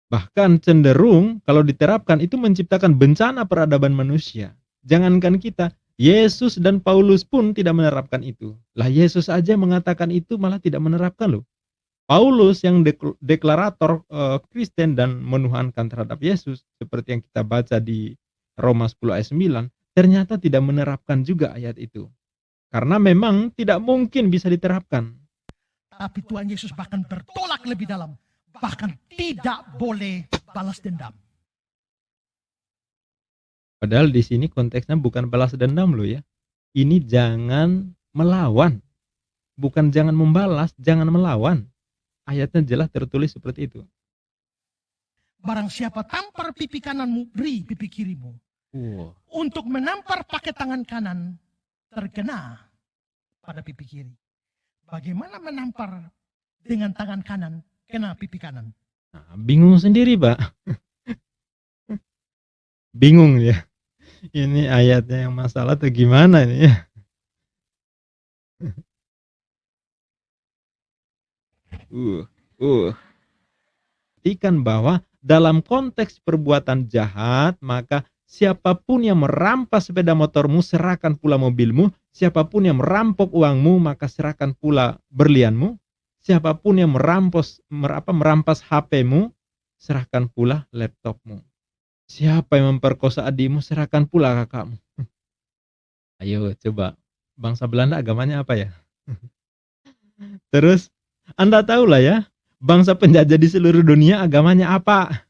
Bahkan cenderung kalau diterapkan itu menciptakan bencana peradaban manusia. Jangankan kita, Yesus dan Paulus pun tidak menerapkan itu. Lah Yesus aja mengatakan itu malah tidak menerapkan loh. Paulus yang deklarator Kristen dan menuhankan terhadap Yesus seperti yang kita baca di Roma 10 ayat 9, ternyata tidak menerapkan juga ayat itu. Karena memang tidak mungkin bisa diterapkan. Tapi Tuhan Yesus bahkan bertolak lebih dalam. Bahkan tidak boleh balas dendam. Padahal di sini konteksnya bukan balas dendam loh ya. Ini jangan melawan. Bukan jangan membalas, jangan melawan. Ayatnya jelas tertulis seperti itu. Barang siapa tampar pipi kananmu, beri pipi kirimu. Untuk menampar pakai tangan kanan, terkena pada pipi kiri. Bagaimana menampar dengan tangan kanan, kena pipi kanan? Nah, bingung sendiri, Pak. Bingung ya. Ini ayatnya yang masalah atau gimana ini ya? Perhatikan bahwa dalam konteks perbuatan jahat, maka siapapun yang merampas sepeda motormu, serahkan pula mobilmu. Siapapun yang merampok uangmu, maka serahkan pula berlianmu. Siapapun yang merampas HP-mu, serahkan pula laptopmu. Siapa yang memperkosa adikmu, serahkan pula kakakmu. Ayo coba, bangsa Belanda agamanya apa ya? Terus, Anda tahulah ya, bangsa penjajah di seluruh dunia agamanya apa?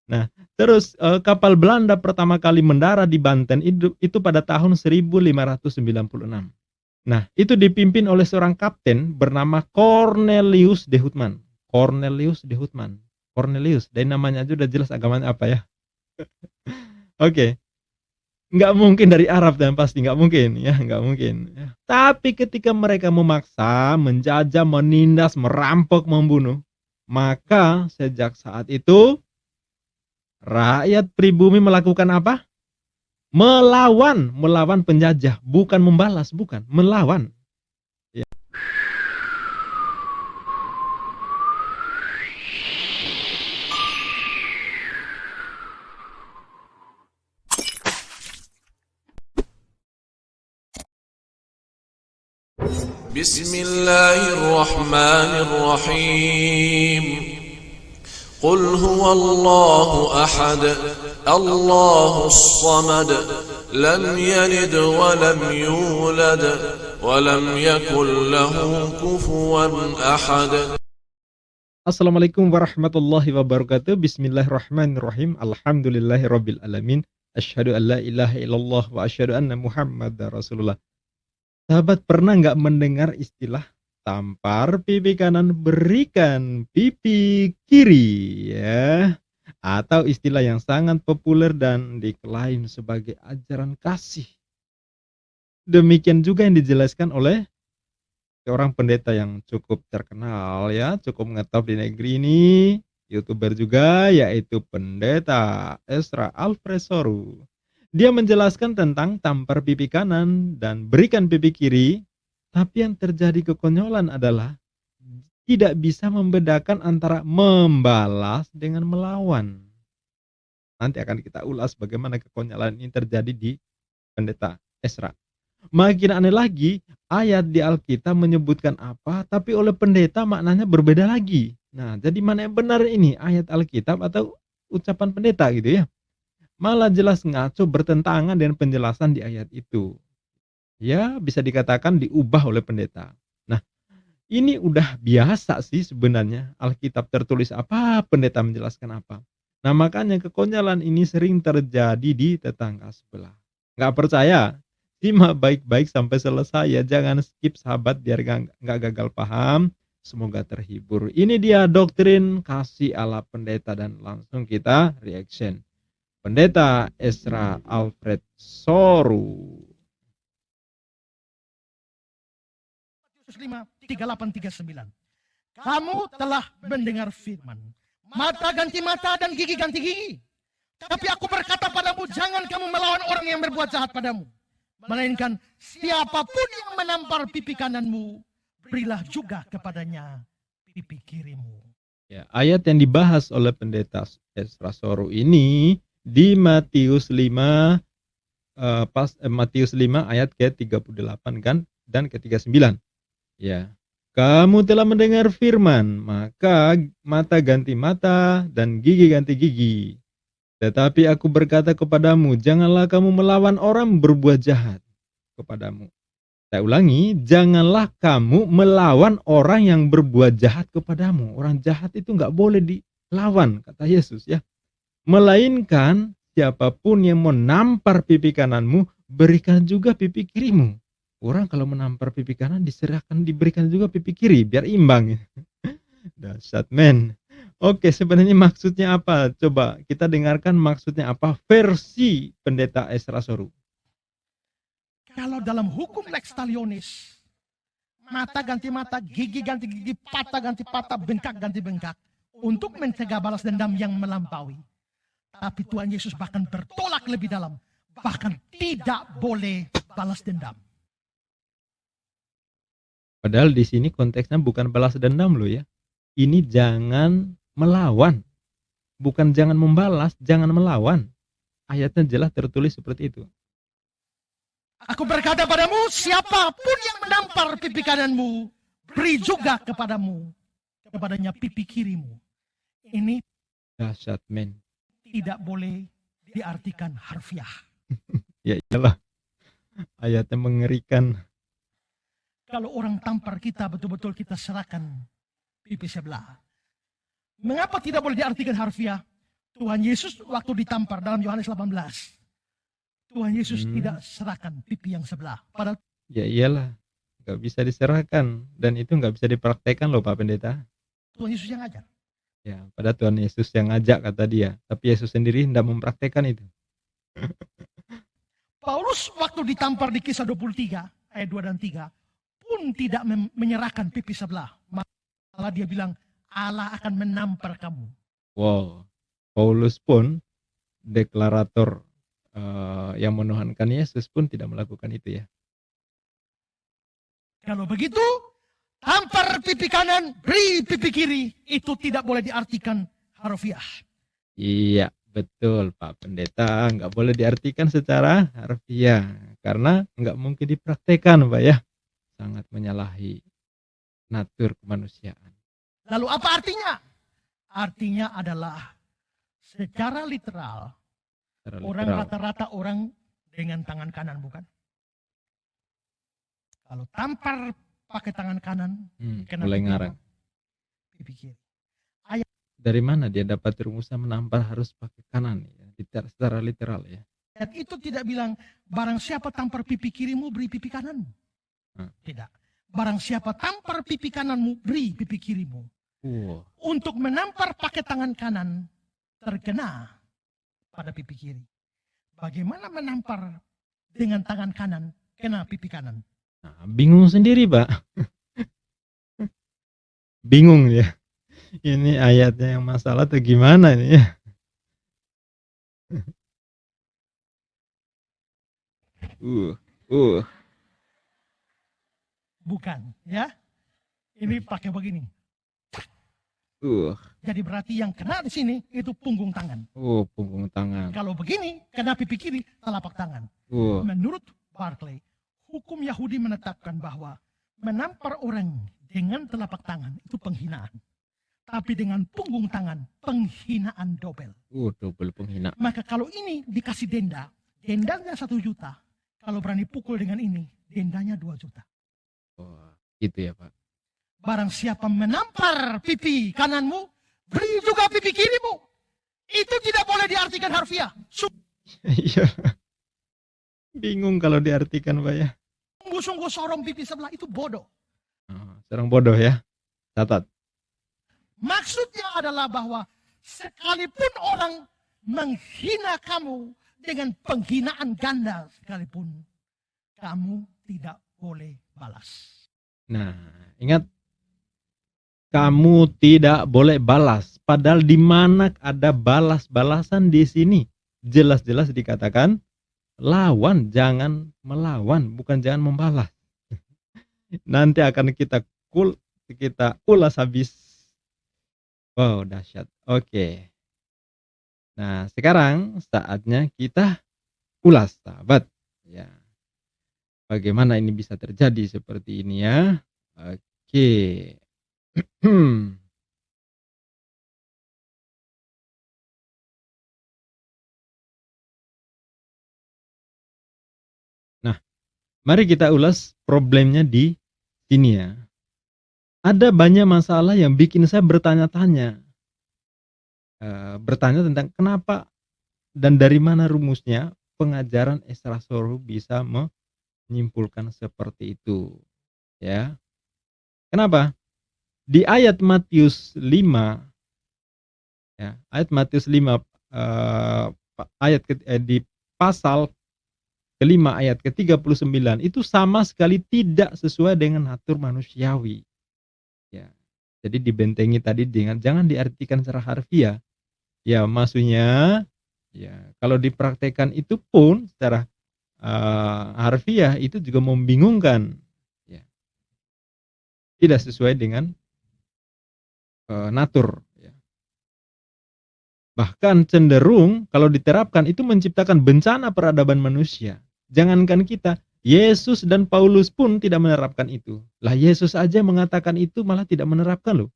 Nah, terus kapal Belanda pertama kali mendarat di Banten itu pada tahun 1596. Nah, itu dipimpin oleh seorang kapten bernama Cornelius de Houtman. Cornelius de Houtman. Cornelius, dari namanya aja udah jelas agamanya apa ya. Oke. Nggak mungkin dari Arab dan pasti nggak mungkin ya, nggak mungkin. Tapi ketika mereka memaksa, menjajah, menindas, merampok, membunuh, maka sejak saat itu rakyat pribumi melakukan apa? Melawan penjajah, bukan membalas, bukan, melawan. Ya. Bismillahirrahmanirrahim. Qul huwallahu ahad, Allahus samad, lam yalid wa lam yulad, wa lam yakul lahu kufuwan ahad. Assalamualaikum warahmatullahi wabarakatuh. Bismillahirrahmanirrahim. Alhamdulillahirabbil alamin. Asyhadu an la ilaha illallah wa asyhadu anna Muhammadar Rasulullah. Sahabat pernah nggak mendengar istilah tampar pipi kanan, berikan pipi kiri ya? Atau istilah yang sangat populer dan diklaim sebagai ajaran kasih. Demikian juga yang dijelaskan oleh seorang pendeta yang cukup terkenal ya, cukup ngetop di negeri ini, YouTuber juga, yaitu Pendeta Ezra Alfred Soru. Dia menjelaskan tentang tampar pipi kanan dan berikan pipi kiri, tapi yang terjadi kekonyolan adalah tidak bisa membedakan antara membalas dengan melawan. Nanti akan kita ulas bagaimana kekonyolan ini terjadi di Pendeta Ezra. Makin aneh lagi, ayat di Alkitab menyebutkan apa, tapi oleh pendeta maknanya berbeda lagi. Nah, jadi mana yang benar ini, ayat Alkitab atau ucapan pendeta gitu ya? Malah jelas ngaco bertentangan dengan penjelasan di ayat itu. Ya, bisa dikatakan diubah oleh pendeta. Nah, ini udah biasa sih sebenarnya. Alkitab tertulis apa, pendeta menjelaskan apa. Nah, makanya kekonyolan ini sering terjadi di tetangga sebelah. Nggak percaya? Simak baik-baik sampai selesai ya. Jangan skip sahabat biar nggak gagal paham. Semoga terhibur. Ini dia doktrin kasih ala pendeta dan langsung kita reaction. Pendeta Ezra Alfred Soru. 3839. Kamu telah mendengar firman, mata ganti mata dan gigi ganti gigi. Tapi aku berkata padamu, jangan kamu melawan orang yang berbuat jahat padamu. Melainkan siapapun yang menampar pipi kananmu, berilah juga kepadanya pipi kirimu. Ya, ayat yang dibahas oleh pendeta Ezra Soru ini di Matius 5 Matius 5 ayat ke-38 kan dan ke-39. Ya. Kamu telah mendengar firman, maka mata ganti mata dan gigi ganti gigi. Tetapi aku berkata kepadamu, janganlah kamu melawan orang berbuat jahat kepadamu. Saya ulangi, janganlah kamu melawan orang yang berbuat jahat kepadamu. Orang jahat itu nggak boleh dilawan, kata Yesus ya. Melainkan siapapun yang menampar pipi kananmu, berikan juga pipi kirimu. Orang kalau menampar pipi kanan diberikan juga pipi kiri, biar imbang. Dahsyat men. Oke, sebenarnya maksudnya apa? Coba kita dengarkan maksudnya apa versi pendeta Ezra Soru. Kalau dalam hukum lex talionis, mata ganti mata, gigi ganti gigi, patah ganti patah, bengkak ganti bengkak, untuk mencegah balas dendam yang melampaui. Tapi Tuhan Yesus bahkan bertolak lebih dalam, bahkan tidak boleh balas dendam. Padahal di sini konteksnya bukan balas dendam loh ya. Ini jangan melawan. Bukan jangan membalas, jangan melawan. Ayatnya jelas tertulis seperti itu. Aku berkata padamu, siapapun yang menampar pipi kananmu, beri juga kepadanya pipi kirimu. Ini Dahsyat men. tidak boleh diartikan harfiah. Ya iyalah. Ayatnya mengerikan. Kalau orang tampar kita, betul-betul kita serahkan pipi sebelah. Mengapa tidak boleh diartikan harfiah? Tuhan Yesus waktu ditampar dalam Yohanes 18. Tuhan Yesus tidak serahkan pipi yang sebelah. Padahal ya iyalah. Gak bisa diserahkan. Dan itu gak bisa dipraktekkan loh Pak Pendeta. Tuhan Yesus yang ajar. Ya, pada Tuhan Yesus yang ngajak kata dia. Tapi Yesus sendiri tidak mempraktekkan itu. Paulus waktu ditampar di Kisah 23 ayat 2 dan 3 pun tidak menyerahkan pipi sebelah. Malah dia bilang Allah akan menampar kamu. Wow. Paulus pun deklarator yang menuhankan Yesus pun tidak melakukan itu ya. Kalau begitu, tampar pipi kanan, beri pipi kiri. Itu tidak boleh diartikan harfiah. Iya, betul Pak Pendeta. Nggak boleh diartikan secara harfiah. Karena nggak mungkin dipraktekkan Pak ya. Sangat menyalahi natur kemanusiaan. Lalu apa artinya? Artinya adalah secara literal. Orang rata-rata orang dengan tangan kanan bukan? Kalau tampar pakai tangan kanan, mulai ngarang. Pipi kiri. Dari mana dia dapat rumusan menampar harus pakai kanan ya? Secara literal ya. Ayat itu tidak bilang barang siapa tampar pipi kirimu beri pipi kananmu. Tidak. Barang siapa tampar pipi kananmu beri pipi kirimu. Untuk menampar pakai tangan kanan terkena pada pipi kiri. Bagaimana menampar dengan tangan kanan kena pipi kanan? Nah, bingung sendiri Pak. Bingung ya. Ini ayatnya yang masalah atau gimana ini ya? Bukan ya. Ini pakai begini. Jadi berarti yang kena di sini itu punggung tangan. Punggung tangan. Kalau begini kena pipi kiri telapak tangan. Menurut Barclay, hukum Yahudi menetapkan bahwa menampar orang dengan telapak tangan itu penghinaan. Tapi dengan punggung tangan penghinaan double. Double penghinaan. Maka kalau ini dikasih denda, dendanya 1 juta. Kalau berani pukul dengan ini, dendanya 2 juta. Gitu ya Pak. Barang siapa menampar pipi kananmu, beri juga pipi kirimu. Itu tidak boleh diartikan harfiah. Iya. Bingung kalau diartikan Pak ya. Sungguh-sungguh sorong pipi sebelah itu bodoh. Serang bodoh ya. Catat. Maksudnya adalah bahwa sekalipun orang menghina kamu dengan penghinaan ganda sekalipun, kamu tidak boleh balas. Nah, ingat. Kamu tidak boleh balas. Padahal di mana ada balas-balasan di sini. Jelas-jelas dikatakan lawan, jangan melawan, bukan jangan membalas. Nanti akan kita ulas habis Wow, dahsyat. Oke. Nah, sekarang saatnya kita ulas, sahabat. Ya, bagaimana ini bisa terjadi seperti ini ya? Oke. Hmm. Nah, mari kita ulas problemnya di sini ya. Ada banyak masalah yang bikin saya bertanya-tanya. Bertanya tentang kenapa dan dari mana rumusnya pengajaran Esra Soru bisa menyimpulkan seperti itu, ya. Kenapa? Di ayat Matius 5, ya, ayat Matius 5, di pasal kelima ayat ke-39 itu sama sekali tidak sesuai dengan natur manusiawi, ya. Jadi dibentengi tadi dengan jangan diartikan secara harfiah. Ya, maksudnya ya kalau dipraktekkan itu pun secara harfiah itu juga membingungkan, ya. Tidak sesuai dengan natur, ya. Bahkan cenderung kalau diterapkan itu menciptakan bencana peradaban manusia. Jangankan kita, Yesus dan Paulus pun tidak menerapkan itu. Lah Yesus aja mengatakan itu malah tidak menerapkan loh.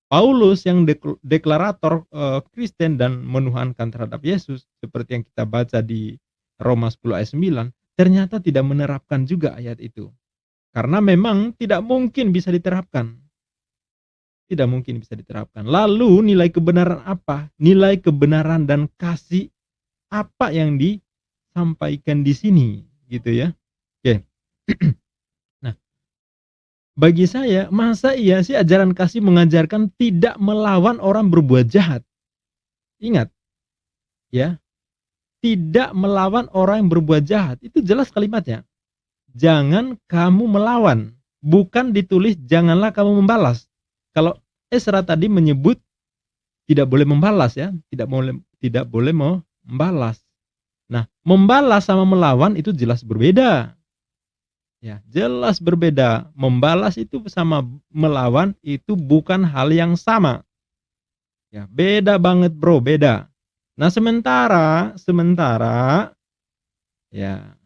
Paulus yang deklarator Kristen dan menuhankan terhadap Yesus seperti yang kita baca di Roma 10 ayat 9, ternyata tidak menerapkan juga ayat itu. Karena memang tidak mungkin bisa diterapkan. Tidak mungkin bisa diterapkan. Lalu nilai kebenaran apa? Nilai kebenaran dan kasih apa yang disampaikan di sini, gitu ya. Oke. Nah, bagi saya, masa iya sih ajaran kasih mengajarkan tidak melawan orang berbuat jahat? Ingat, ya, tidak melawan orang yang berbuat jahat. Itu jelas kalimatnya. Jangan kamu melawan. Bukan ditulis janganlah kamu membalas. Kalau Esra tadi menyebut tidak boleh membalas ya, tidak boleh mau membalas. Nah, membalas sama melawan itu jelas berbeda. Ya, jelas berbeda. Membalas itu sama melawan itu bukan hal yang sama. Ya, beda banget, Bro, beda. Nah, sementara ya,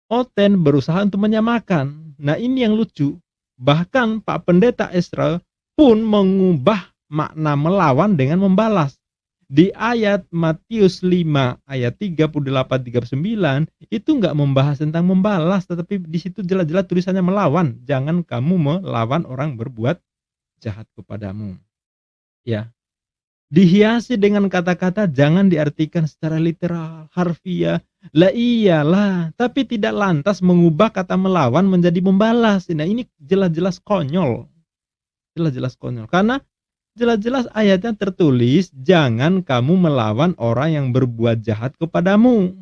Oten berusaha untuk menyamakan. Nah, ini yang lucu. Bahkan Pak Pendeta Esra pun mengubah makna melawan dengan membalas. Di ayat Matius 5 ayat 38-39 itu nggak membahas tentang membalas, tetapi di situ jelas-jelas tulisannya melawan. Jangan kamu melawan orang berbuat jahat kepadamu. Ya. Dihiasi dengan kata-kata jangan diartikan secara literal, harfiah. Lah iyalah, tapi tidak lantas mengubah kata melawan menjadi membalas. Nah, ini jelas-jelas konyol. Jelas-jelas konyol. Karena jelas-jelas ayatnya tertulis jangan kamu melawan orang yang berbuat jahat kepadamu.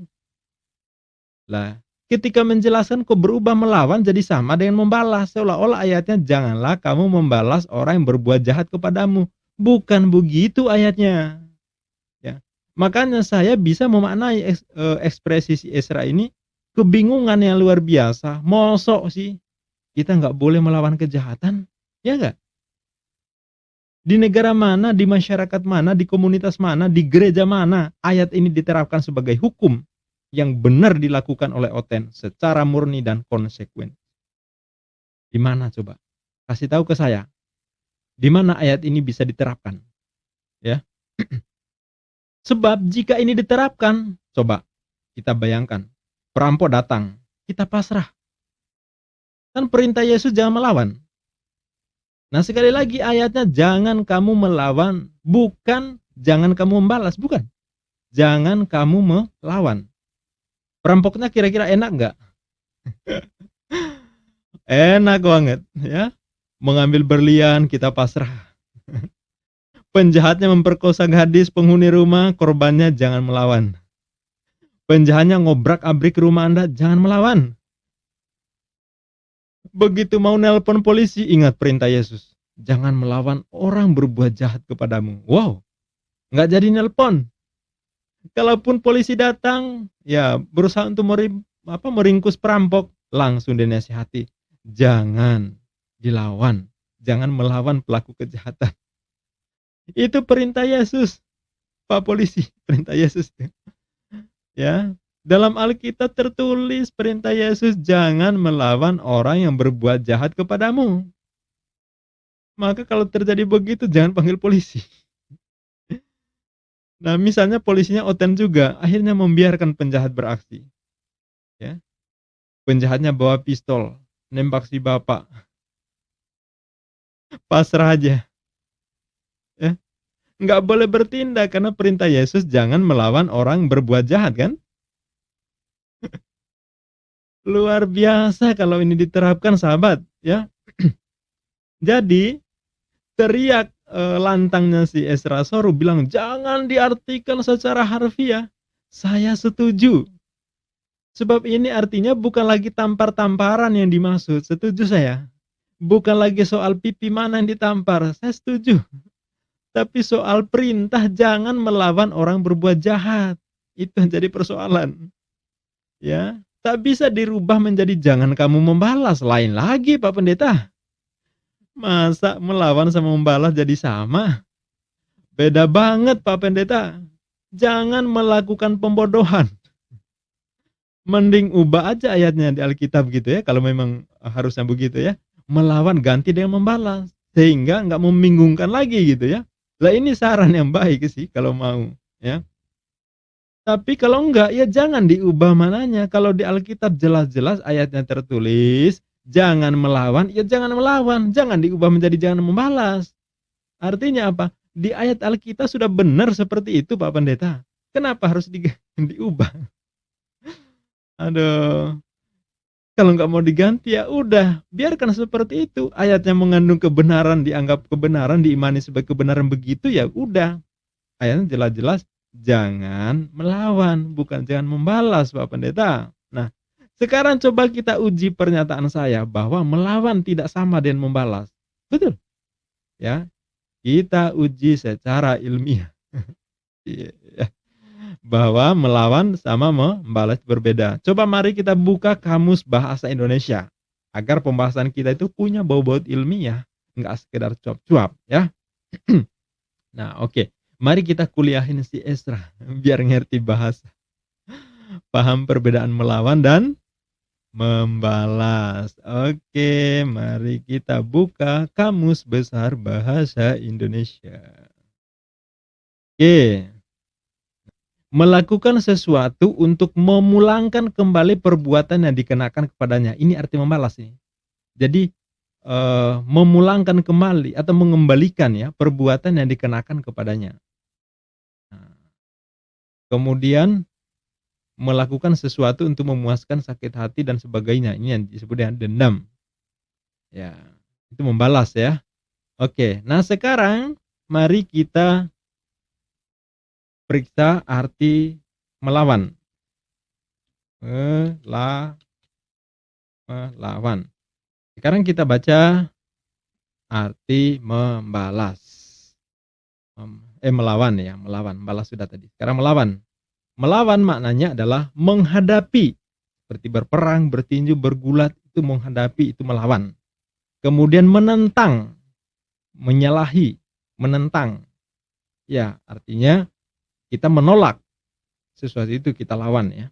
Lah, ketika menjelaskan kok berubah melawan jadi sama dengan membalas. Seolah-olah ayatnya janganlah kamu membalas orang yang berbuat jahat kepadamu. Bukan begitu ayatnya. Ya. Makanya saya bisa memaknai ekspresi si Esra ini kebingungan yang luar biasa. Mosok sih kita nggak boleh melawan kejahatan? Ya nggak? Di negara mana, di masyarakat mana, di komunitas mana, di gereja mana ayat ini diterapkan sebagai hukum yang benar dilakukan oleh Oten secara murni dan konsekuen? Di mana coba? Kasih tahu ke saya. Di mana ayat ini bisa diterapkan? Ya. Sebab jika ini diterapkan, coba kita bayangkan, perampok datang, kita pasrah. Kan perintah Yesus jangan melawan. Nah, sekali lagi ayatnya jangan kamu melawan, bukan jangan kamu membalas, bukan. Jangan kamu melawan. Perampoknya kira-kira enak nggak? Enak banget, ya. Mengambil berlian, kita pasrah. Penjahatnya memperkosa gadis penghuni rumah, korbannya jangan melawan. Penjahatnya ngobrak-abrik rumah Anda, jangan melawan. Begitu mau nelpon polisi, ingat perintah Yesus. Jangan melawan orang berbuat jahat kepadamu. Wow, nggak jadi nelpon. Kalaupun polisi datang, ya berusaha untuk meringkus perampok, langsung dinasihati. Jangan dilawan, jangan melawan pelaku kejahatan. Itu perintah Yesus, Pak Polisi, perintah Yesus. Ya, dalam Alkitab tertulis perintah Yesus, jangan melawan orang yang berbuat jahat kepadamu. Maka kalau terjadi begitu jangan panggil polisi. Nah, misalnya polisinya oten juga, akhirnya membiarkan penjahat beraksi. Ya, penjahatnya bawa pistol, nembak si bapak, pasrah aja. Ya, nggak boleh bertindak karena perintah Yesus jangan melawan orang berbuat jahat kan? Luar biasa kalau ini diterapkan sahabat, ya. Jadi teriak lantangnya si Ezra Soru bilang, jangan diartikan secara harfiah. Saya setuju. Sebab ini artinya bukan lagi tampar-tamparan yang dimaksud. Setuju saya. Bukan lagi soal pipi mana yang ditampar. Saya setuju. Tapi soal perintah jangan melawan orang berbuat jahat. Itu yang jadi persoalan. Ya, tak bisa dirubah menjadi jangan kamu membalas. Lain lagi Pak Pendeta. Masa melawan sama membalas jadi sama? Beda banget Pak Pendeta. Jangan melakukan pembodohan. Mending ubah aja ayatnya di Alkitab gitu ya, kalau memang harusnya begitu ya. Melawan ganti dengan membalas. Sehingga nggak membingungkan lagi gitu ya. Lah ini saran yang baik sih kalau mau ya. Tapi kalau enggak ya jangan diubah mananya. Kalau di Alkitab jelas-jelas ayatnya tertulis jangan melawan, ya jangan melawan. Jangan diubah menjadi jangan membalas. Artinya apa? Di ayat Alkitab sudah benar seperti itu Pak Pendeta. Kenapa harus diubah? Aduh. Kalau nggak mau diganti ya udah, biarkan seperti itu. Ayatnya mengandung kebenaran, dianggap kebenaran, diimani sebagai kebenaran begitu ya udah. Ayatnya jelas-jelas jangan melawan, bukan jangan membalas Pak Pendeta. Nah, sekarang coba kita uji pernyataan saya bahwa melawan tidak sama dengan membalas. Betul? Ya, kita uji secara ilmiah. Iya. Bahwa melawan sama membalas berbeda. Coba mari kita buka kamus bahasa Indonesia agar pembahasan kita itu punya bau-bau ilmiah, nggak sekedar cuap-cuap ya. Nah, oke. Mari kita kuliahin si Ezra biar ngerti bahasa. Paham perbedaan melawan dan membalas. Oke, mari kita buka Kamus Besar Bahasa Indonesia. Oke. Melakukan sesuatu untuk memulangkan kembali perbuatan yang dikenakan kepadanya. Ini arti membalas nih. Jadi memulangkan kembali atau mengembalikan ya perbuatan yang dikenakan kepadanya. Nah, kemudian melakukan sesuatu untuk memuaskan sakit hati dan sebagainya. Ini yang disebut dengan dendam. Ya, itu membalas ya. Oke, nah sekarang mari kita periksa arti melawan. Melawan. Sekarang kita baca arti membalas. Melawan ya, melawan. Membalas sudah tadi. Sekarang melawan. Melawan maknanya adalah menghadapi. Seperti berperang, bertinju, bergulat. Itu menghadapi, itu melawan. Kemudian menentang. Menyalahi. Menentang. Ya, artinya kita menolak sesuatu itu kita lawan ya.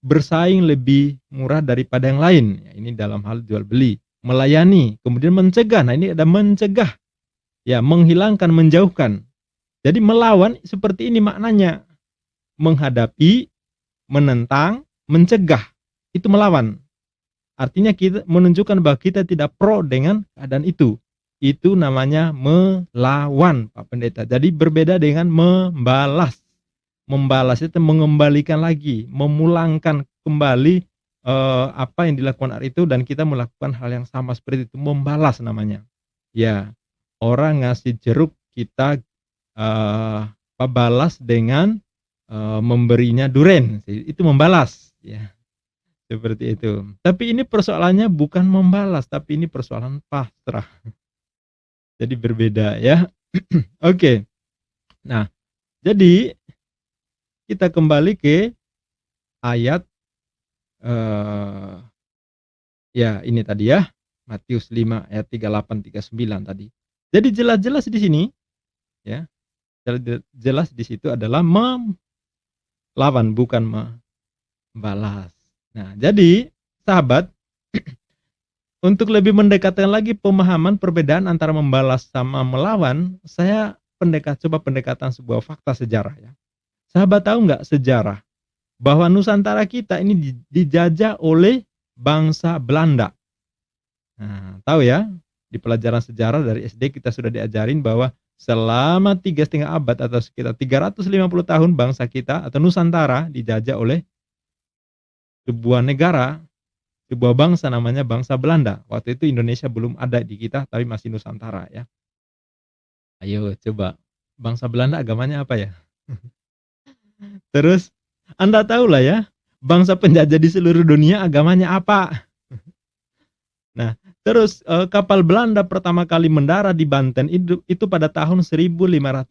Bersaing lebih murah daripada yang lain. Ya, ini dalam hal jual beli. Melayani, kemudian mencegah. Nah, ini ada mencegah. Ya, menghilangkan, menjauhkan. Jadi melawan seperti ini maknanya. Menghadapi, menentang, mencegah. Itu melawan. Artinya kita menunjukkan bahwa kita tidak pro dengan keadaan itu. Itu namanya melawan, Pak Pendeta. Jadi berbeda dengan membalas. Membalas itu mengembalikan lagi, memulangkan kembali apa yang dilakukan hari itu dan kita melakukan hal yang sama seperti itu, membalas namanya. Ya, orang ngasih jeruk kita balas dengan memberinya duren, itu membalas ya. Seperti itu. Tapi ini persoalannya bukan membalas, tapi ini persoalan pasrah. Jadi berbeda ya. Oke. Nah, jadi kita kembali ke ayat ya ini tadi ya, Matius 5 ayat 38 39 tadi. Jadi jelas-jelas di sini ya, jelas di situ adalah melawan, bukan membalas. Nah, jadi sahabat, untuk lebih mendekatkan lagi pemahaman perbedaan antara membalas sama melawan, saya coba pendekatan sebuah fakta sejarah ya. Sahabat tahu nggak sejarah bahwa Nusantara kita ini dijajah oleh bangsa Belanda. Nah, tahu ya, di pelajaran sejarah dari SD kita sudah diajarin bahwa selama 3,5 abad atau sekitar 350 tahun bangsa kita atau Nusantara dijajah oleh sebuah negara, sebuah bangsa namanya bangsa Belanda. Waktu itu Indonesia belum ada di kita, tapi masih Nusantara ya. Ayo coba, bangsa Belanda agamanya apa ya? Terus Anda tahu lah ya, bangsa penjajah di seluruh dunia agamanya apa? Nah, terus kapal Belanda pertama kali mendarat di Banten itu pada tahun 1596.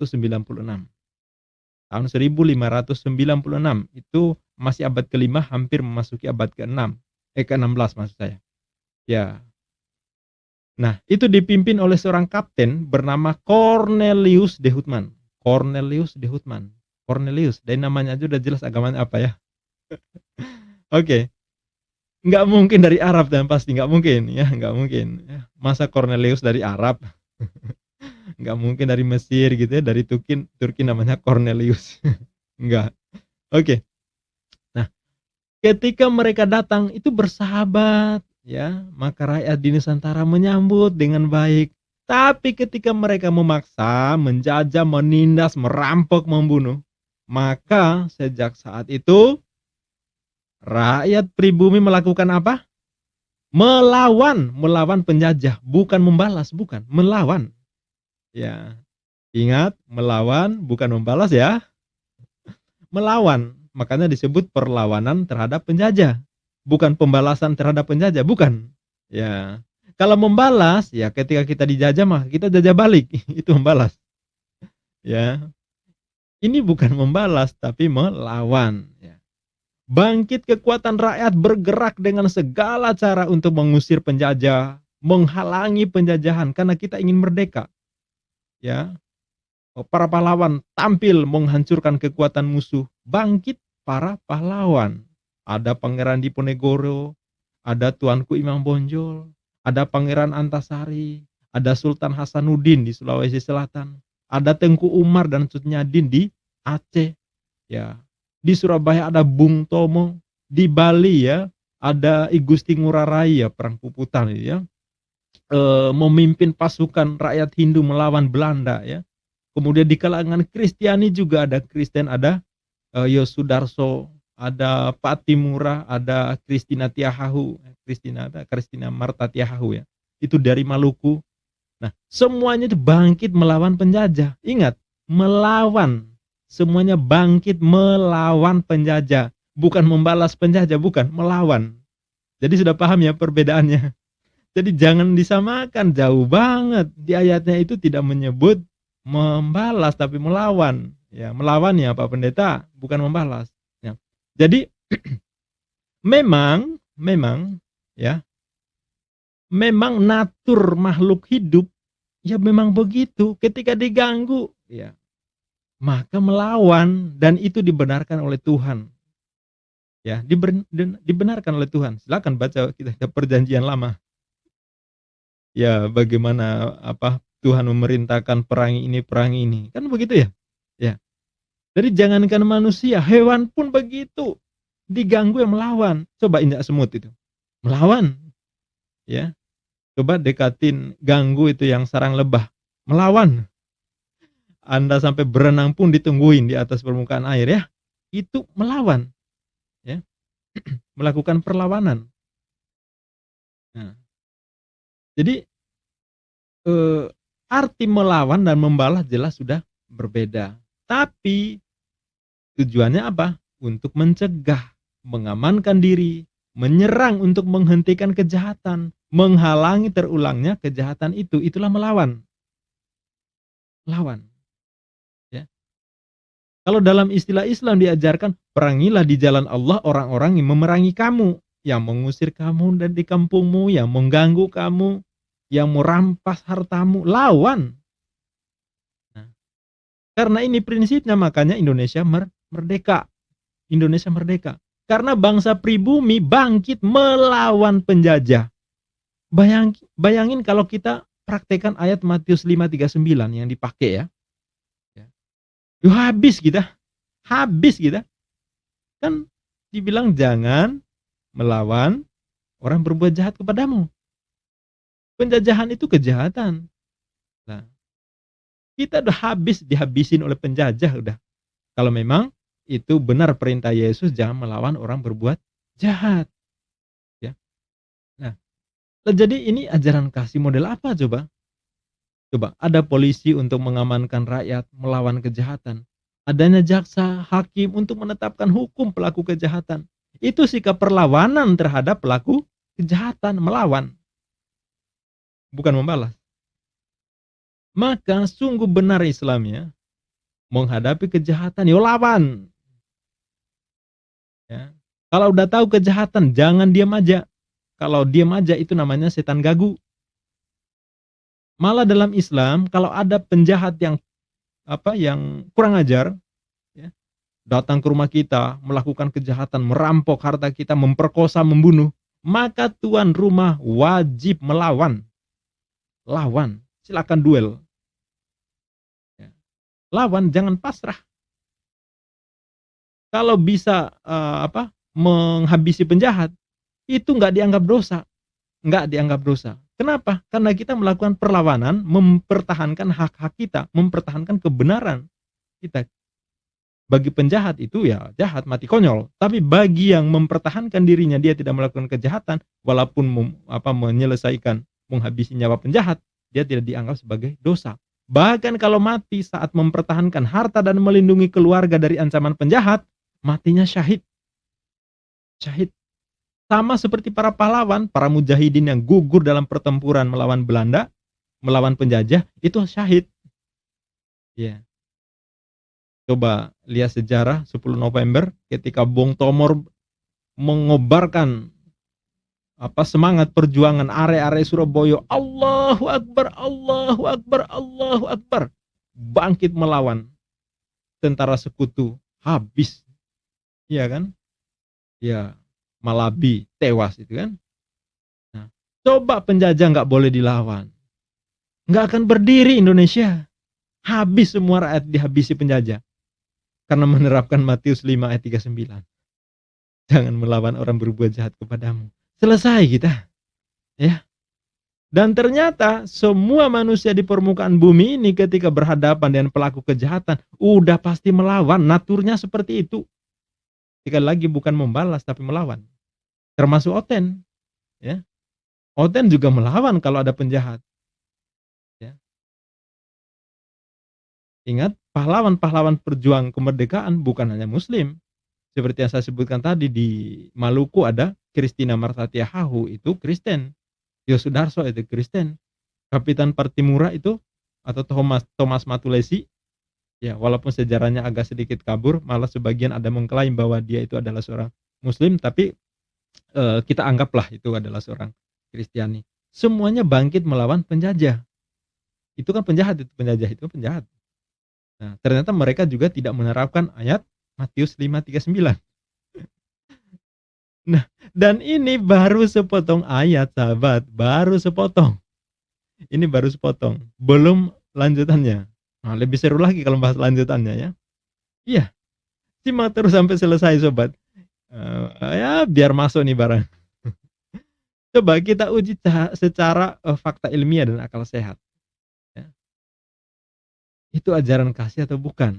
Tahun 1596 itu masih abad ke-5, hampir memasuki abad ke-6, ke-16 maksud saya. Ya. Nah, itu dipimpin oleh seorang kapten bernama Cornelius de Houtman. Cornelius de Houtman. Cornelius, dari namanya aja udah jelas agamanya apa ya. Oke. Nggak mungkin dari Arab dan pasti nggak mungkin ya, nggak mungkin. Masa Cornelius dari Arab? Nggak mungkin dari Mesir gitu ya, dari Turki namanya Cornelius. Enggak. Oke. Nah, ketika mereka datang itu bersahabat ya, maka rakyat di Nusantara menyambut dengan baik. Tapi ketika mereka memaksa, menjajah, menindas, merampok, membunuh, maka sejak saat itu rakyat pribumi melakukan apa? Melawan penjajah, bukan membalas, bukan, melawan. Ya. Ingat, melawan bukan membalas ya. Melawan, makanya disebut perlawanan terhadap penjajah, bukan pembalasan terhadap penjajah, bukan. Ya. Kalau membalas, ya ketika kita dijajah mah kita jajah balik, itu membalas. Ya. Ini bukan membalas tapi melawan, ya. Bangkit kekuatan rakyat bergerak dengan segala cara untuk mengusir penjajah, menghalangi penjajahan karena kita ingin merdeka. Ya. Para pahlawan tampil menghancurkan kekuatan musuh. Bangkit para pahlawan. Ada Pangeran Diponegoro, ada Tuanku Imam Bonjol, ada Pangeran Antasari, ada Sultan Hasanuddin di Sulawesi Selatan, ada Tengku Umar dan Cut Nyadin di Aceh. Ya. Di Surabaya ada Bung Tomo, di Bali ya ada I Gusti Ngurah Rai ya, perang Puputan ya. Memimpin pasukan rakyat Hindu melawan Belanda ya. Kemudian di kalangan Kristiani juga ada Kristen, ada Yosudarso, ada Patimura, ada Kristina Tiahahu, Kristina Marta Tiahahu ya. Itu dari Maluku. Nah, semuanya itu bangkit melawan penjajah. Ingat, melawan. Semuanya bangkit melawan penjajah, bukan membalas penjajah, bukan, melawan. Jadi sudah paham ya perbedaannya. Jadi jangan disamakan, jauh banget. Di ayatnya itu tidak menyebut membalas tapi melawan. Ya, melawan ya Pak Pendeta, bukan membalas. Ya. Jadi memang ya. Memang natur makhluk hidup ya memang begitu. Ketika diganggu, ya maka melawan, dan itu dibenarkan oleh Tuhan. Ya, dibenarkan oleh Tuhan. Silakan baca kita Perjanjian Lama. Ya, bagaimana Tuhan memerintahkan perangi ini, kan begitu ya? Ya. Jadi jangankan manusia, hewan pun begitu. Diganggu yang melawan. Coba injak semut itu. Melawan. Ya. Coba dekatin ganggu itu yang sarang lebah. Melawan. Anda sampai berenang pun ditungguin di atas permukaan air ya. Itu melawan. Ya. Melakukan perlawanan. Nah. Jadi arti melawan dan membalas jelas sudah berbeda. Tapi tujuannya apa? Untuk mencegah, mengamankan diri, menyerang untuk menghentikan kejahatan, menghalangi terulangnya kejahatan itu. Itulah melawan. Lawan. Ya. Kalau dalam istilah Islam diajarkan, perangilah di jalan Allah orang-orang yang memerangi kamu, yang mengusir kamu dari kampungmu, yang mengganggu kamu, yang merampas hartamu, lawan. Nah, Karena ini prinsipnya, makanya Indonesia merdeka. Indonesia merdeka. Karena bangsa pribumi bangkit melawan penjajah. Bayangin kalau kita praktekkan ayat Matius 5:39 yang dipakai ya. Habis kita. Habis kita. Kan dibilang jangan melawan orang berbuat jahat kepadamu. Penjajahan itu kejahatan. Nah, kita udah habis dihabisin oleh penjajah udah. Kalau memang itu benar perintah Yesus, jangan melawan orang berbuat jahat. Ya. Nah, jadi ini ajaran kasih model apa coba? Coba, ada polisi untuk mengamankan rakyat melawan kejahatan. Adanya jaksa, hakim untuk menetapkan hukum pelaku kejahatan. Itu sikap perlawanan terhadap pelaku kejahatan, melawan. Bukan membalas. Maka sungguh benar Islamnya menghadapi kejahatan, ya lawan. Ya. Kalau udah tahu kejahatan, jangan diam aja. Kalau diam aja itu namanya setan gagu. Malah dalam Islam, kalau ada penjahat yang kurang ajar, ya, datang ke rumah kita, melakukan kejahatan, merampok harta kita, memperkosa, membunuh, maka tuan rumah wajib melawan. Lawan, silakan duel. Ya. Lawan, jangan pasrah. Kalau bisa menghabisi penjahat, itu nggak dianggap dosa. Nggak dianggap dosa. Kenapa? Karena kita melakukan perlawanan, mempertahankan hak-hak kita, mempertahankan kebenaran kita. Bagi penjahat itu ya jahat, mati konyol. Tapi bagi yang mempertahankan dirinya, dia tidak melakukan kejahatan, walaupun menyelesaikan, menghabisi nyawa penjahat, dia tidak dianggap sebagai dosa. Bahkan kalau mati saat mempertahankan harta dan melindungi keluarga dari ancaman penjahat, matinya syahid. Syahid. Sama seperti para pahlawan, para mujahidin yang gugur dalam pertempuran melawan Belanda, melawan penjajah, itu syahid. Ya. Coba lihat sejarah 10 November ketika Bung Tomor mengobarkan semangat perjuangan are-are Surabaya, Allahu Akbar, Allahu Akbar, Allahu Akbar. Bangkit melawan tentara sekutu, habis. Iya kan? Ya. Malabi tewas itu kan. Nah, coba penjajah nggak boleh dilawan, nggak akan berdiri Indonesia. Habis semua rakyat dihabisi penjajah karena menerapkan Matius 5 ayat 39. Jangan melawan orang berbuat jahat kepadamu. Selesai kita. Ya. Dan ternyata semua manusia di permukaan bumi ini ketika berhadapan dengan pelaku kejahatan udah pasti melawan. Naturnya seperti itu. Sekali lagi bukan membalas tapi melawan. Termasuk Oten, ya. Oten juga melawan kalau ada penjahat. Ya. Ingat, pahlawan-pahlawan perjuang kemerdekaan bukan hanya Muslim. Seperti yang saya sebutkan tadi, di Maluku ada Christina Martatiahahu, itu Kristen. Yosudarso itu Kristen. Kapitan Partimura itu atau Thomas Matulesi, ya walaupun sejarahnya agak sedikit kabur, malah sebagian ada mengklaim bahwa dia itu adalah seorang Muslim, tapi kita anggaplah itu adalah seorang Kristiani. Semuanya bangkit melawan penjajah. Itu kan penjahat, itu penjajah itu penjahat. Nah, ternyata mereka juga tidak menerapkan ayat Matius 5:39. Nah, dan ini baru sepotong ayat, sahabat, baru sepotong. Ini baru sepotong, belum lanjutannya. Nah, lebih seru lagi kalau bahas lanjutannya ya. Iya. Simak terus sampai selesai, sobat. Ya biar masuk nih barang. Coba kita uji secara fakta ilmiah dan akal sehat. Ya. Itu ajaran kasih atau bukan?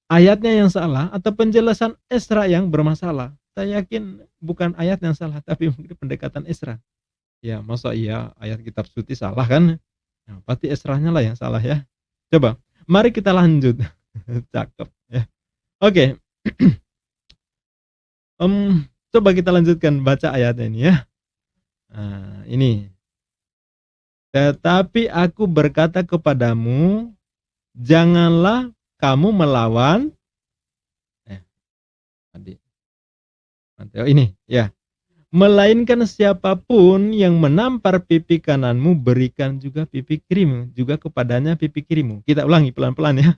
Ayatnya yang salah atau penjelasan Esra yang bermasalah? Saya yakin bukan ayat yang salah, tapi mungkin pendekatan Esra. Ya masa iya ayat kitab suci salah kan? Nah, pasti Esranya lah yang salah ya. Coba, mari kita lanjut. Cakep ya. Oke. Coba kita lanjutkan baca ayatnya ini ya. Nah, ini. Tetapi aku berkata kepadamu, janganlah kamu melawan. Ini ya. Melainkan siapapun yang menampar pipi kananmu, berikan juga pipi kirimu, juga kepadanya pipi kirimu. Kita ulangi pelan-pelan ya.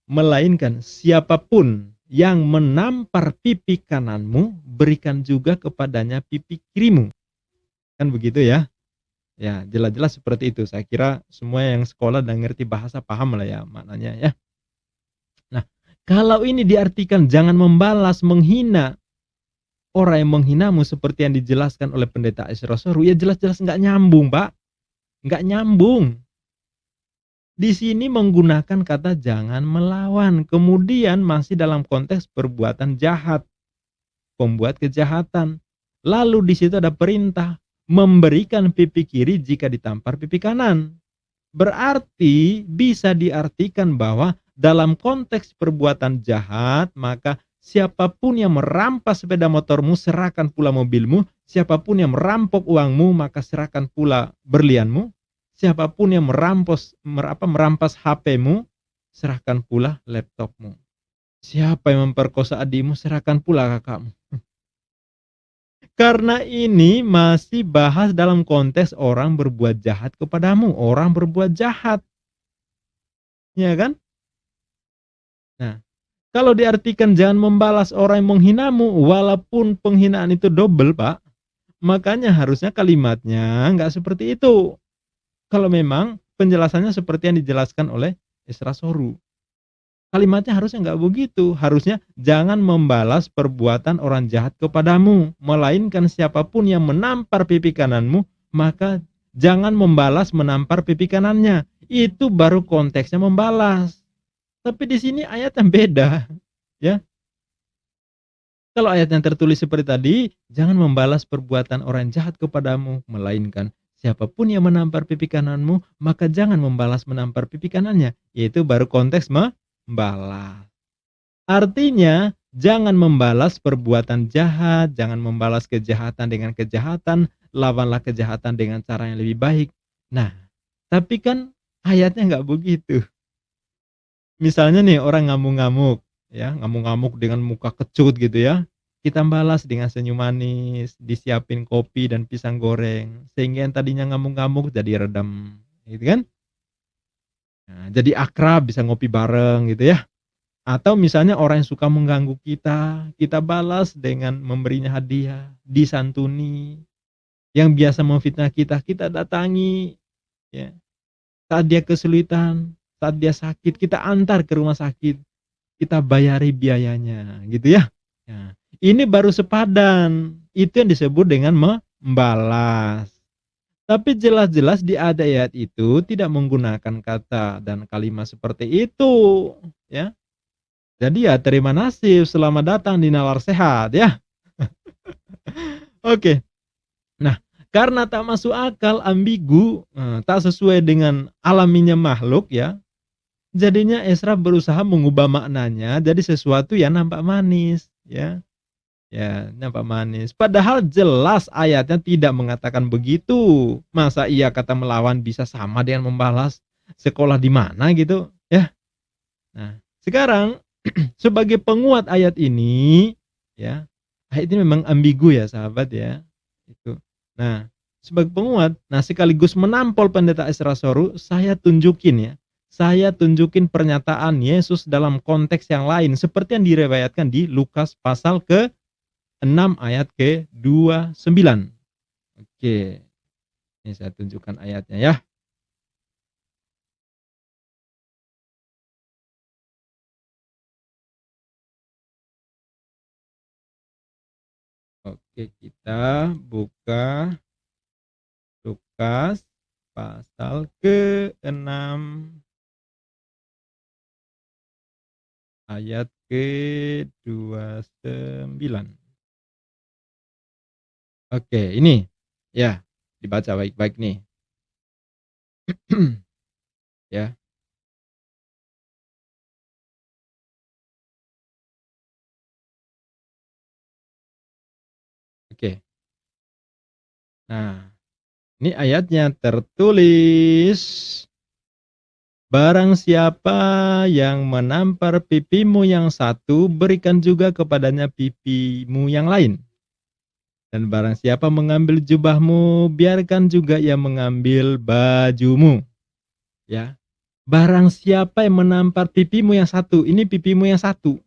melainkan siapapun yang menampar pipi kananmu, berikan juga kepadanya pipi kirimu. Kan begitu ya? Ya, jelas-jelas seperti itu. Saya kira semua yang sekolah dan ngerti bahasa paham lah ya maknanya ya. Nah, kalau ini diartikan jangan membalas, menghina orang yang menghinamu seperti yang dijelaskan oleh pendeta Esra Soru, ya jelas-jelas nggak nyambung, Pak. Nggak nyambung. Di sini menggunakan kata jangan melawan, kemudian masih dalam konteks perbuatan jahat, pembuat kejahatan. Lalu di situ ada perintah memberikan pipi kiri jika ditampar pipi kanan. Berarti bisa diartikan bahwa dalam konteks perbuatan jahat, maka siapapun yang merampas sepeda motormu, serahkan pula mobilmu. Siapapun yang merampok uangmu, maka serahkan pula berlianmu. Siapapun yang merampas HP-mu, serahkan pula laptopmu. Siapa yang memperkosa adikmu, serahkan pula kakakmu. Karena ini masih bahas dalam konteks orang berbuat jahat kepadamu, orang berbuat jahat. Ya kan? Nah, kalau diartikan jangan membalas orang yang menghinamu, walaupun penghinaan itu double, Pak, makanya harusnya kalimatnya nggak seperti itu. Kalau memang penjelasannya seperti yang dijelaskan oleh Esra Soru. Kalimatnya harusnya nggak begitu. Harusnya jangan membalas perbuatan orang jahat kepadamu, melainkan siapapun yang menampar pipi kananmu, maka jangan membalas menampar pipi kanannya. Itu baru konteksnya membalas. Tapi di sini ayat yang beda, ya. Kalau ayat yang tertulis seperti tadi, jangan membalas perbuatan orang jahat kepadamu, melainkan siapapun yang menampar pipi kananmu, maka jangan membalas menampar pipi kanannya. Yaitu baru konteks membalas. Artinya, jangan membalas perbuatan jahat, jangan membalas kejahatan dengan kejahatan, lawanlah kejahatan dengan cara yang lebih baik. Nah, tapi kan ayatnya nggak begitu. Misalnya nih orang ngamuk-ngamuk, ya, ngamuk-ngamuk dengan muka kecut gitu ya. Kita balas dengan senyum manis, disiapin kopi dan pisang goreng, sehingga yang tadinya ngamuk-ngamuk jadi redam, gitu kan? Nah, jadi akrab, bisa ngopi bareng gitu ya. Atau misalnya orang yang suka mengganggu kita, kita balas dengan memberinya hadiah, disantuni. Yang biasa memfitnah kita, kita datangi, ya. Saat dia kesulitan, saat dia sakit, kita antar ke rumah sakit, kita bayari biayanya, gitu ya. Nah, ini baru sepadan. Itu yang disebut dengan membalas. Tapi jelas-jelas di ayat itu tidak menggunakan kata dan kalimat seperti itu, ya. Jadi ya terima nasib, selamat datang di nalar sehat ya. Oke. Nah, karena tak masuk akal, ambigu, tak sesuai dengan alaminya makhluk ya. Jadinya Esra berusaha mengubah maknanya jadi sesuatu yang nampak manis ya. Ya, nampak manis. Padahal jelas ayatnya tidak mengatakan begitu. Masa iya kata melawan bisa sama dengan membalas? Sekolah di mana gitu, ya? Nah, sekarang sebagai penguat ayat ini, ya, ayat ini memang ambigu ya sahabat ya, itu. Nah, sebagai penguat, nah sekaligus menampol pendeta Esra Soru, saya tunjukin pernyataan Yesus dalam konteks yang lain, seperti yang direwayatkan di Lukas pasal ke-6 ayat ke-29. Oke, ini saya tunjukkan ayatnya ya. Oke, kita buka Lukas pasal ke-6 ayat ke-29. Oke, ini ya, dibaca baik-baik nih. Ya. Oke. Nah, ini ayatnya tertulis, barang siapa yang menampar pipimu yang satu, berikan juga kepadanya pipimu yang lain. Dan barang siapa mengambil jubahmu, biarkan juga ia mengambil bajumu. Ya. Barang siapa yang menampar pipimu yang satu, ini pipimu yang satu,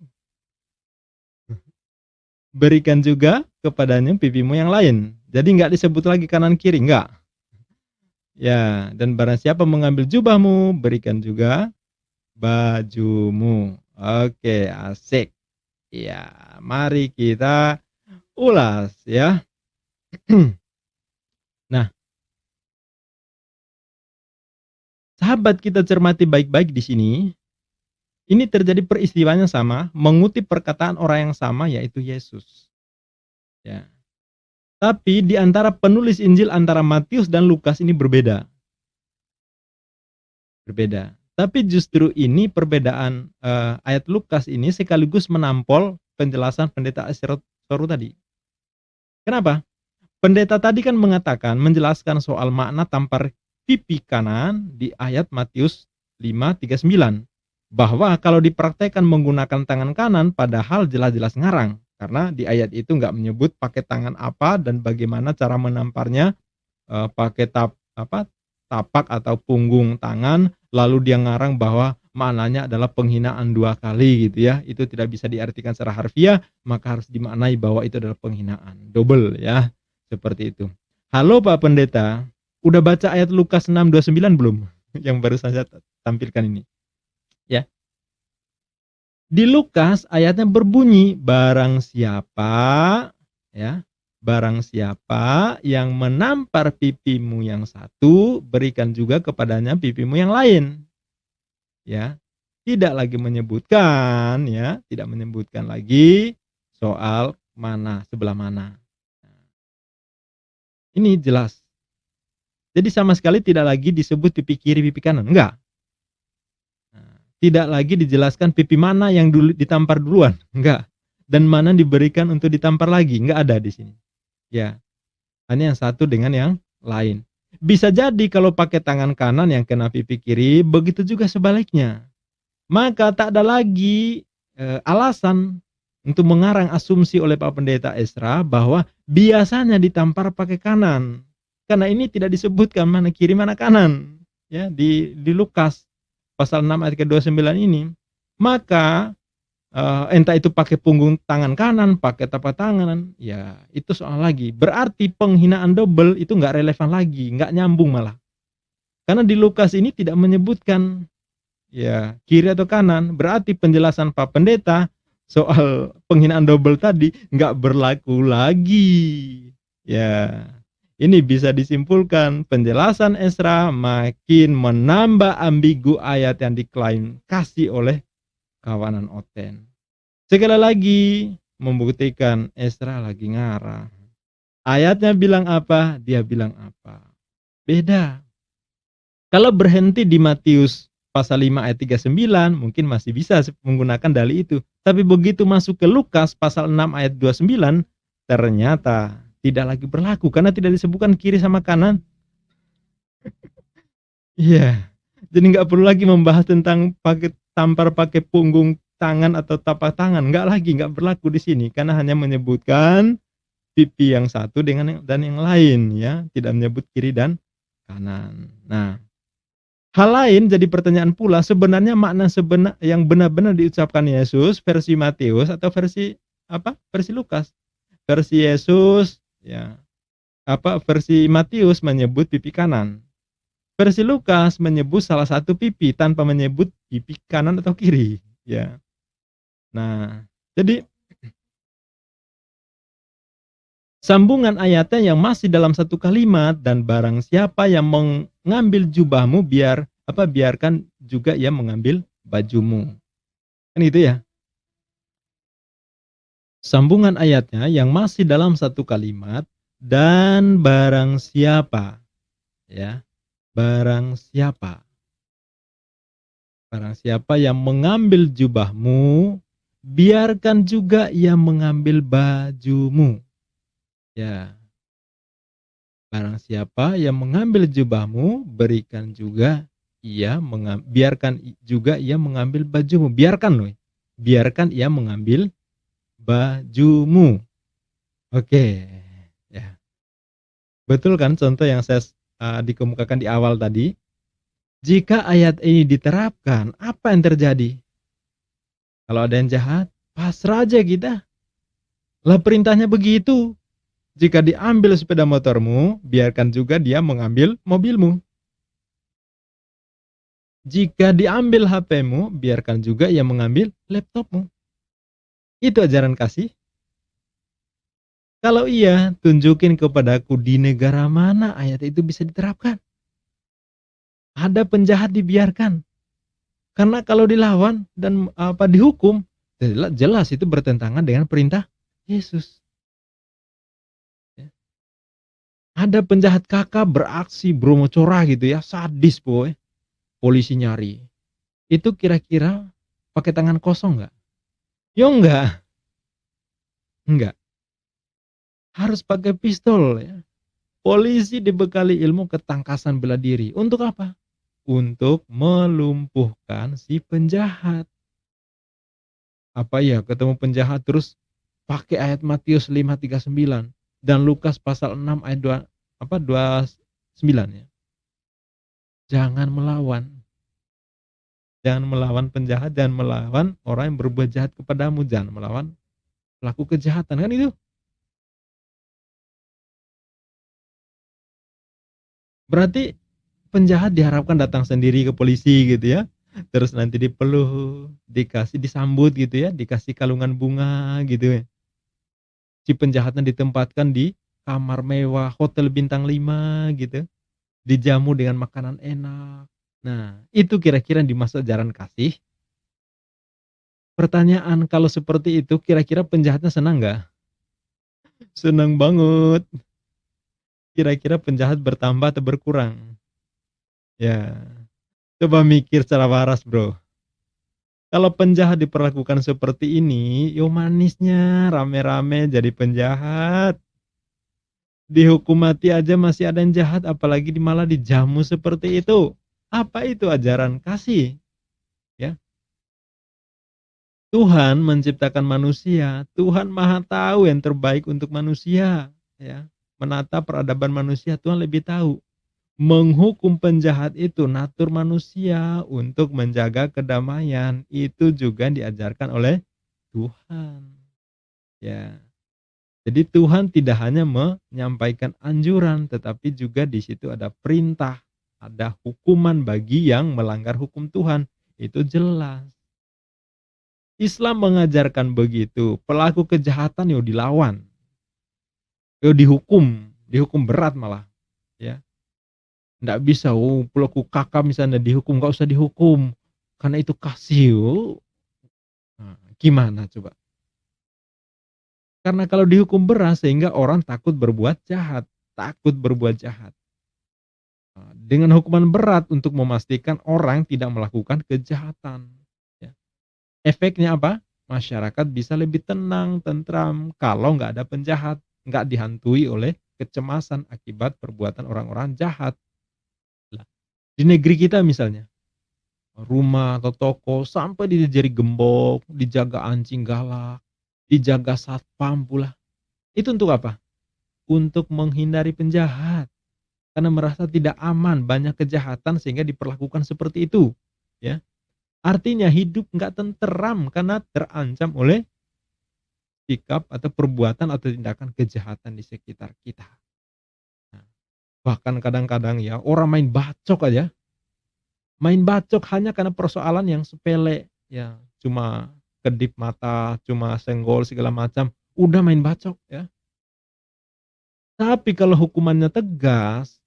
berikan juga kepadanya pipimu yang lain. Jadi nggak disebut lagi kanan kiri, nggak. Ya, dan barang siapa mengambil jubahmu, berikan juga bajumu. Oke, asik. Ya, mari kita ulas ya. Nah, sahabat, kita cermati baik-baik di sini. Ini terjadi peristiwanya sama, mengutip perkataan orang yang sama, yaitu Yesus. Ya. Tapi di antara penulis Injil antara Matius dan Lukas ini berbeda. Berbeda. Tapi justru ini perbedaan ayat Lukas ini sekaligus menampol penjelasan pendeta Soru tadi. Kenapa? Pendeta tadi kan mengatakan, menjelaskan soal makna tampar pipi kanan di ayat Matius 5:39. Bahwa kalau dipraktekkan menggunakan tangan kanan padahal jelas-jelas ngarang. Karena di ayat itu nggak menyebut pakai tangan apa dan bagaimana cara menamparnya, pakai tapak atau punggung tangan, lalu dia ngarang bahwa maknanya adalah penghinaan 2 kali gitu ya. Itu tidak bisa diartikan secara harfiah, maka harus dimaknai bahwa itu adalah penghinaan. Double ya, seperti itu. Halo Pak Pendeta, udah baca ayat Lukas 6:29 belum? Yang baru saya tampilkan ini. Ya. Di Lukas ayatnya berbunyi, barang siapa ya, barang siapa yang menampar pipimu yang satu, berikan juga kepadanya pipimu yang lain. Ya. Tidak lagi menyebutkan ya, tidak menyebutkan lagi soal mana, sebelah mana. Ini jelas. Jadi sama sekali tidak lagi disebut pipi kiri, pipi kanan, enggak. Tidak lagi dijelaskan pipi mana yang dulu ditampar duluan, enggak. Dan mana diberikan untuk ditampar lagi, enggak ada di sini. Ya, hanya yang satu dengan yang lain. Bisa jadi kalau pakai tangan kanan yang kena pipi kiri, begitu juga sebaliknya. Maka tak ada lagi alasan untuk mengarang asumsi oleh Pak Pendeta Esra bahwa biasanya ditampar pakai kanan. Karena ini tidak disebutkan mana kiri mana kanan ya di Lukas pasal 6 ayat ke-29 ini. Maka entah itu pakai punggung tangan kanan, pakai tapak tangan, ya itu soal lagi. Berarti penghinaan double itu nggak relevan lagi, nggak nyambung malah. Karena di Lukas ini tidak menyebutkan ya kiri atau kanan, berarti penjelasan Pak Pendeta soal penghinaan double tadi nggak berlaku lagi. Ya, ini bisa disimpulkan penjelasan Esra makin menambah ambigu ayat yang diklaim kasih oleh kawanan Oten. Sekali lagi membuktikan Esra lagi ngarang. Ayatnya bilang apa, dia bilang apa. Beda. Kalau berhenti di Matius pasal 5 ayat 39 mungkin masih bisa menggunakan dalih itu. Tapi begitu masuk ke Lukas pasal 6 ayat 29 ternyata tidak lagi berlaku karena tidak disebutkan kiri sama kanan. Iya. Jadi nggak perlu lagi membahas tentang pakai tampar pakai punggung tangan atau tapak tangan, nggak berlaku di sini karena hanya menyebutkan pipi yang satu dengan dan yang lain ya, tidak menyebut kiri dan kanan. Nah, hal lain jadi pertanyaan pula, sebenarnya makna yang benar-benar diucapkan Yesus versi Matius atau versi versi Lukas. Versi Yesus ya, versi Matius menyebut pipi kanan. Versi Lukas menyebut salah satu pipi tanpa menyebut pipi kanan atau kiri ya. Nah, jadi sambungan ayatnya yang masih dalam satu kalimat, dan barang siapa yang mengambil jubahmu biarkan juga ia mengambil bajumu. Kan itu ya. Sambungan ayatnya yang masih dalam satu kalimat, dan barang siapa ya, barang siapa yang mengambil jubahmu, biarkan juga ia mengambil bajumu. Ya. Barang siapa yang mengambil jubahmu, biarkan juga ia mengambil bajumu. Biarkan ia mengambil bajumu. Oke. Ya. Betul kan contoh yang saya dikemukakan di awal tadi? Jika ayat ini diterapkan, apa yang terjadi? Kalau ada yang jahat, pasrah aja kita. Lah perintahnya begitu. Jika diambil sepeda motormu, biarkan juga dia mengambil mobilmu. Jika diambil HP-mu, biarkan juga ia mengambil laptopmu. Itu ajaran kasih. Kalau iya, tunjukin kepadaku di negara mana ayat itu bisa diterapkan. Ada penjahat dibiarkan. Karena kalau dilawan dan dihukum, jelas itu bertentangan dengan perintah Yesus. Ya. Ada penjahat kakak beraksi bromocora gitu ya, sadis boy. Polisi nyari. Itu kira-kira pakai tangan kosong nggak? Yo enggak, enggak. Harus pakai pistol ya. Polisi dibekali ilmu ketangkasan bela diri. Untuk apa? Untuk melumpuhkan si penjahat. Apa ya, ketemu penjahat terus pakai ayat Matius 5:39 dan Lukas pasal 6 ayat 29 ya. Jangan melawan. Jangan melawan penjahat, jangan melawan orang yang berbuat jahat kepadamu, jangan melawan pelaku kejahatan, kan itu. Berarti penjahat diharapkan datang sendiri ke polisi gitu ya. Terus nanti dipeluk, dikasih disambut gitu ya, dikasih kalungan bunga gitu ya. Si penjahatnya ditempatkan di kamar mewah, hotel bintang 5 gitu. Dijamu dengan makanan enak. Nah, itu kira-kira yang dimaksud ajaran kasih. Pertanyaan, kalau seperti itu kira-kira penjahatnya senang nggak? Senang banget. Kira-kira penjahat bertambah atau berkurang? Ya, coba mikir secara waras bro. Kalau penjahat diperlakukan seperti ini, yo manisnya rame-rame jadi penjahat. Dihukum mati aja masih ada yang jahat, apalagi malah dijamu seperti itu. Apa itu ajaran kasih? Ya, Tuhan menciptakan manusia, Tuhan Maha tahu yang terbaik untuk manusia, ya. Menata peradaban manusia Tuhan lebih tahu. Menghukum penjahat itu natur manusia untuk menjaga kedamaian, itu juga diajarkan oleh Tuhan. Ya. Jadi Tuhan tidak hanya menyampaikan anjuran, tetapi juga di situ ada perintah, ada hukuman bagi yang melanggar hukum Tuhan. Itu jelas. Islam mengajarkan begitu, pelaku kejahatan yo dilawan, yo dihukum berat malah, ya. Nggak bisa, pelaku kakak misalnya dihukum, nggak usah dihukum, karena itu kasih. Nah, gimana coba? Karena kalau dihukum berat sehingga orang takut berbuat jahat, takut berbuat jahat. Nah, dengan hukuman berat untuk memastikan orang tidak melakukan kejahatan. Ya. Efeknya apa? Masyarakat bisa lebih tenang, tentram kalau nggak ada penjahat, nggak dihantui oleh kecemasan akibat perbuatan orang-orang jahat. Lah, di negeri kita misalnya, rumah atau toko sampai dijajari gembok, dijaga anjing galak, dijaga satpam pula. Itu untuk apa? Untuk menghindari penjahat. Karena merasa tidak aman, banyak kejahatan sehingga diperlakukan seperti itu. Ya, artinya hidup nggak tenteram karena terancam oleh sikap atau perbuatan atau tindakan kejahatan di sekitar kita. Nah, bahkan kadang-kadang ya orang main bacok hanya karena persoalan yang sepele, ya cuma kedip mata, cuma senggol segala macam, udah main bacok ya. Tapi kalau hukumannya tegas,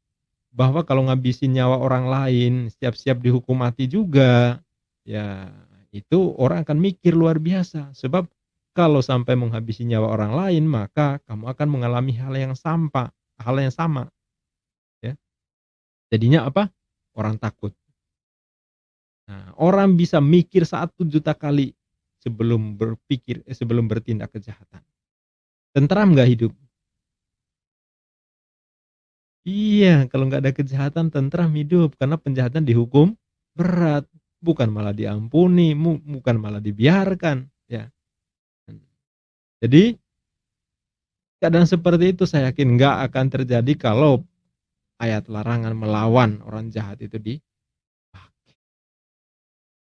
bahwa kalau ngabisin nyawa orang lain siap-siap dihukum mati juga, ya itu orang akan mikir luar biasa. Sebab kalau sampai menghabisi nyawa orang lain, maka kamu akan mengalami hal yang sama, ya. Jadinya apa? Orang takut. Nah, orang bisa mikir 1 juta kali sebelum bertindak kejahatan. Tentram nggak hidup? Iya, kalau nggak ada kejahatan tentram hidup karena penjahatan dihukum berat, bukan malah diampuni, bukan malah dibiarkan, ya. Jadi keadaan seperti itu saya yakin nggak akan terjadi kalau ayat larangan melawan orang jahat itu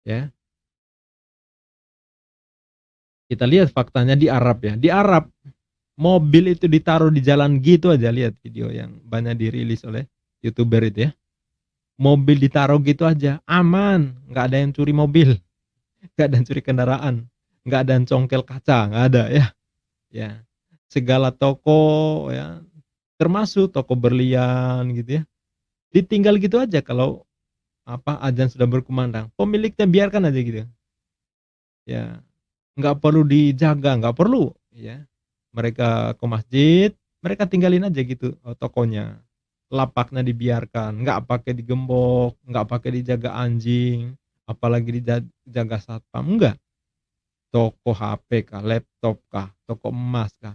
Ya. Kita lihat faktanya di Arab ya. Di Arab mobil itu ditaruh di jalan gitu aja, lihat video yang banyak dirilis oleh YouTuber itu ya. Mobil ditaruh gitu aja, aman, nggak ada yang curi mobil, nggak ada yang curi kendaraan, nggak ada yang congkel kaca, nggak ada ya. Ya, segala toko ya, termasuk toko berlian gitu ya, ditinggal gitu aja kalau azan sudah berkumandang, pemiliknya biarkan aja gitu. Ya, nggak perlu dijaga, nggak perlu ya. Mereka ke masjid, mereka tinggalin aja gitu tokonya. Lapaknya dibiarkan, nggak pakai digembok, nggak pakai dijaga anjing, apalagi dijaga satpam, enggak. Toko HP kah, laptop kah, toko emas kah.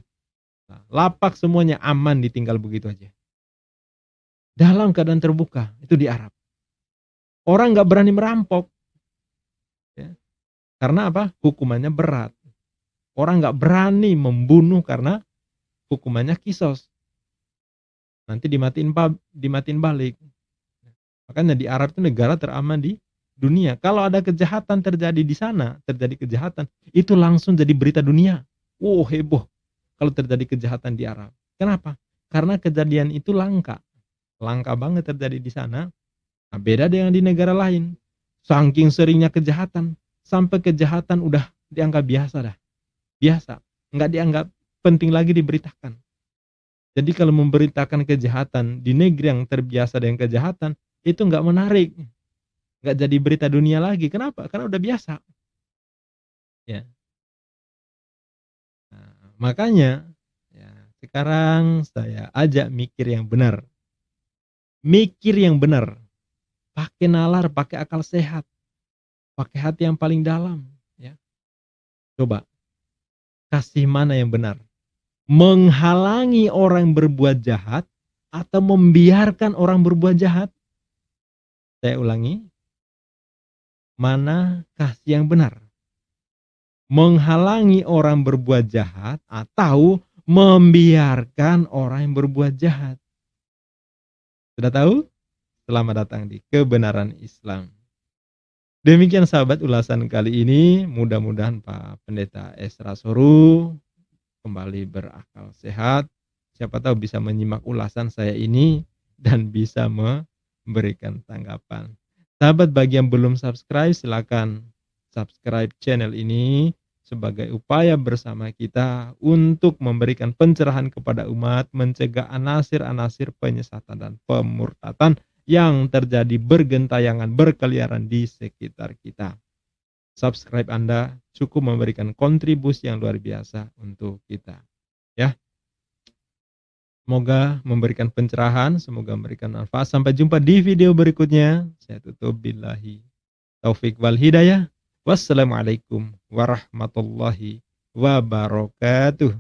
Nah, lapak semuanya aman ditinggal begitu aja. Dalam keadaan terbuka, itu di Arab. Orang nggak berani merampok. Ya. Karena apa? Hukumannya berat. Orang nggak berani membunuh karena hukumannya kisos. Nanti dimatiin balik. Makanya di Arab itu negara teraman di dunia. Kalau ada kejahatan terjadi di sana, terjadi kejahatan, itu langsung jadi berita dunia. Wow, heboh kalau terjadi kejahatan di Arab. Kenapa? Karena kejadian itu langka. Langka banget terjadi di sana. Nah, beda dengan di negara lain. Saking seringnya kejahatan, sampai kejahatan udah dianggap biasa dah. Biasa. Nggak dianggap penting lagi diberitakan. Jadi kalau memberitakan kejahatan di negeri yang terbiasa dengan kejahatan, itu nggak menarik. Nggak jadi berita dunia lagi. Kenapa? Karena udah biasa. Ya. Nah, makanya ya, sekarang saya ajak mikir yang benar. Mikir yang benar. Pakai nalar, pakai akal sehat. Pakai hati yang paling dalam. Ya. Coba. Kasih mana yang benar. Menghalangi orang berbuat jahat atau membiarkan orang berbuat jahat? Saya ulangi. Mana kasih yang benar? Menghalangi orang berbuat jahat atau membiarkan orang yang berbuat jahat? Sudah tahu? Selamat datang di Kebenaran Islam. Demikian sahabat ulasan kali ini. Mudah-mudahan Pak Pendeta Esra Soru kembali berakal sehat. Siapa tahu bisa menyimak ulasan saya ini dan bisa memberikan tanggapan. Sahabat bagi yang belum subscribe, silakan subscribe channel ini sebagai upaya bersama kita untuk memberikan pencerahan kepada umat, mencegah anasir-anasir penyesatan dan pemurtatan yang terjadi bergentayangan berkeliaran di sekitar kita. Subscribe Anda cukup memberikan kontribusi yang luar biasa untuk kita. Ya. Semoga memberikan pencerahan, semoga memberikan manfaat. Sampai jumpa di video berikutnya. Saya tutup billahi taufik wal hidayah. Wassalamualaikum warahmatullahi wabarakatuh.